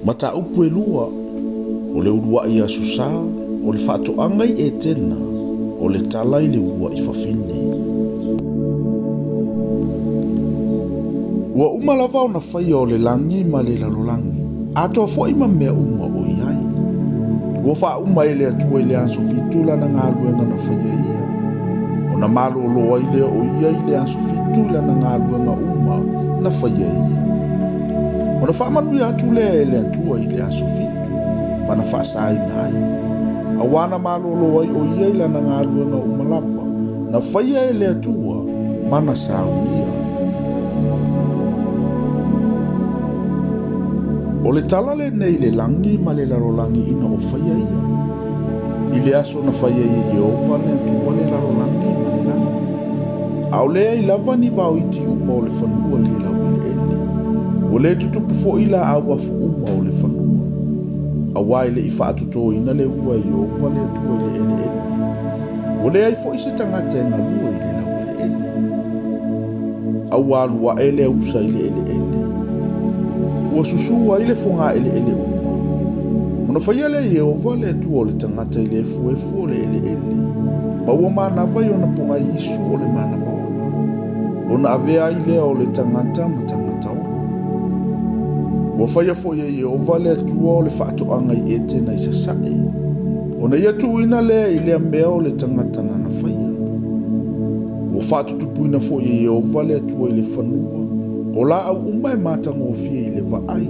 Mata upu e lua, o le urua ia susa, o le whaatoanga I e tena, o le tala I le ua I whawhine. Ua umalava o na whaia o le langi ma le lalolangi, atoa fo ima mea uma o iai. Ua wha uma e le atua I le aso fitula na ngā luenga na whaia ia. O na malo o loa I le o ia I le aso fitula na ngā luenga uma na whaia ia. O na whaamanu atu lea e le atua I le aso fitu, ma na whaasai nai. A wana malo loa I o ia I lana ngā luenga umalava, na whaia e le atua, ma na saunia. O le tala le nei le langi ma le larolangi ina o whaia ia. I le aso na whaia I Yehova le atua le larolangi ma le langi. Au lea I lava ni vau iti uma o le whanua I le lau ele ele. O le tutupu fo ila awa fu uma o le whanua. Awa ele I whaatuto ina le ua Yehova le atua I le ele ele. O le ai fo I se tangata ngā lua I le lau ele ele. Awa alua ele usa I le ele ele. Ua susua I le fonga ele ele uma. Ona whaia le Yehova le atua o le tangata I le efu efu o le ele ele. Ma ua manava I ona ponga Isu o le manava ona. Ona avea I lea o le tangata ma tangata ona. Ua whaia fo ia Yehova le atua o le whaatoanga I e tena I sasae. Ona ia tuina lea I lea mea o le tangata na na whaia. Ua whaatutupuina fo ia Yehova le atua I le whanua. O la au umai matango fie I le vaai.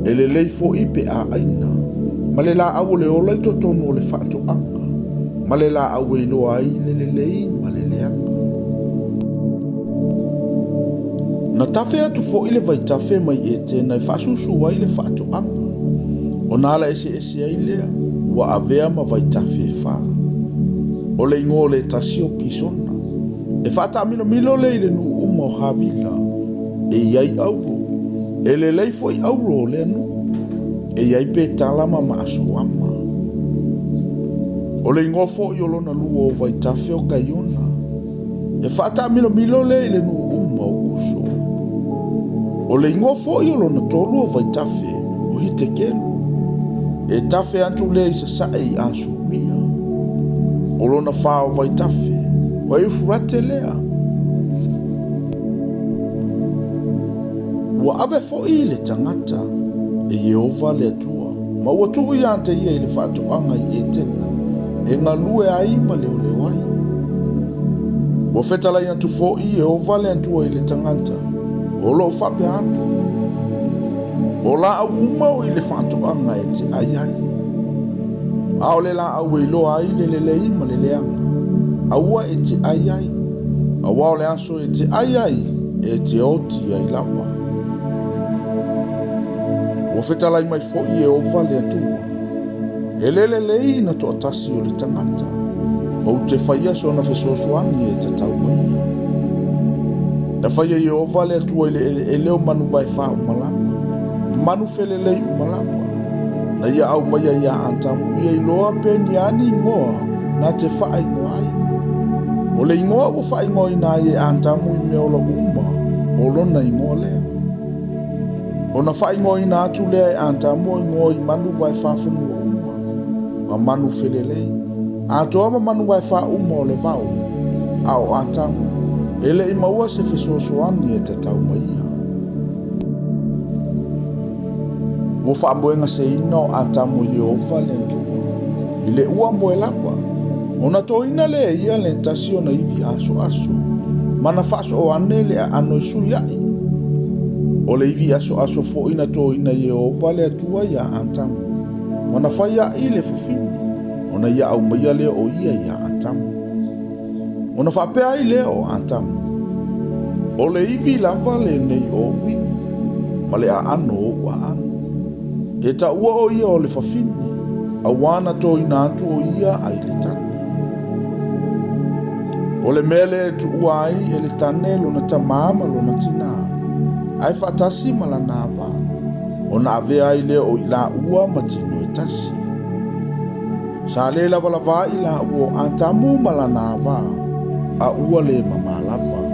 E le lei fo I pe a aina. Ma le la au le ola I totonu o le whaatoanga. Ma le la au e loa ai le lei ma le leanga. Na tafe atu fo I le vai tafe mai e tena I whasusu ai le whaatoanga. O nala ese ai lea, ua avea ma vai tafe e wha. O le ingo le tasio pisona. E whata milo le ile nu uma o havila. E iai auro, e le lei fo I auro le anu, e iai pe talama ma aso ama. O le ingofo I olona lua o vai tafe o kaiona, e whata milo le ile nu uma o kuso. O le ingofo I olona tolu o vai tafe o hite kelu, e tafe antu le I sasae I ansuria. O lona wha o vai tafe, o e furate lea. Ua ave fo I le tangata e Yehova le atua. Ma ua tuu I ante ia I le whaatoanga I e tena. E ngā lue ai ma leo leo ai. Ua whetala I antu fo I Yehova le atua I le tangata. O lo whape antu. O la au umau I le whaatoanga e te ai ai. Ao le la au e loa ai le lei ma le leanga. Aua e te ai ai. Awa o le aso e te ai ai e te oti ai lava. Ua whetalai mai fo I Yehova le atua. E lei na toa tasi o le tangata. O te whaia so na whesosoani e te tau maia. Na whaia Yehova le atua I le leo manu vai wha umalava. Manu whele lei umalava. Na ia au maia ia antamu ia I loa pe ni ani ingoa na te wha ingoa ai. O le ingoa o wha ingoa ina ia antamu I meola uma o lona ingoa lea. O na wha ingoa ina atu lea antamu ingoa I manu vai wha whenua uma. Ma manu whele lei. Atoa ma manu vai wha uma o le vau. Ao antamu. Ele I maua se whesosoani e te tau maia. Ua whaamboenga se ina o atamu Yehova le ntua. I le ua moe lapa. O na toina le ia le ntasi o na iwi aso. Mana whaaso o ane le a ano isu iai. O le iwi aso fo ina toina Yehova le atua ia atamu. Mana whaia I le whawhini. O na ia au maia le o ia atamu. O na whapea I le o atamu. O le iwi lava le nei o wiwi. Ma le a ano o a ano. E ta ua o ia o le whawhini, a wana tō ina atu o ia ai le tane. O le mele e tu ua ai e le tane lo na tamama lo na tina. Ai whatasi ma la nāwa. O na ave ai le o ila ua matino e tasi. Sa le lava I la ua antamu ma la nāwa, a ua le mama lava.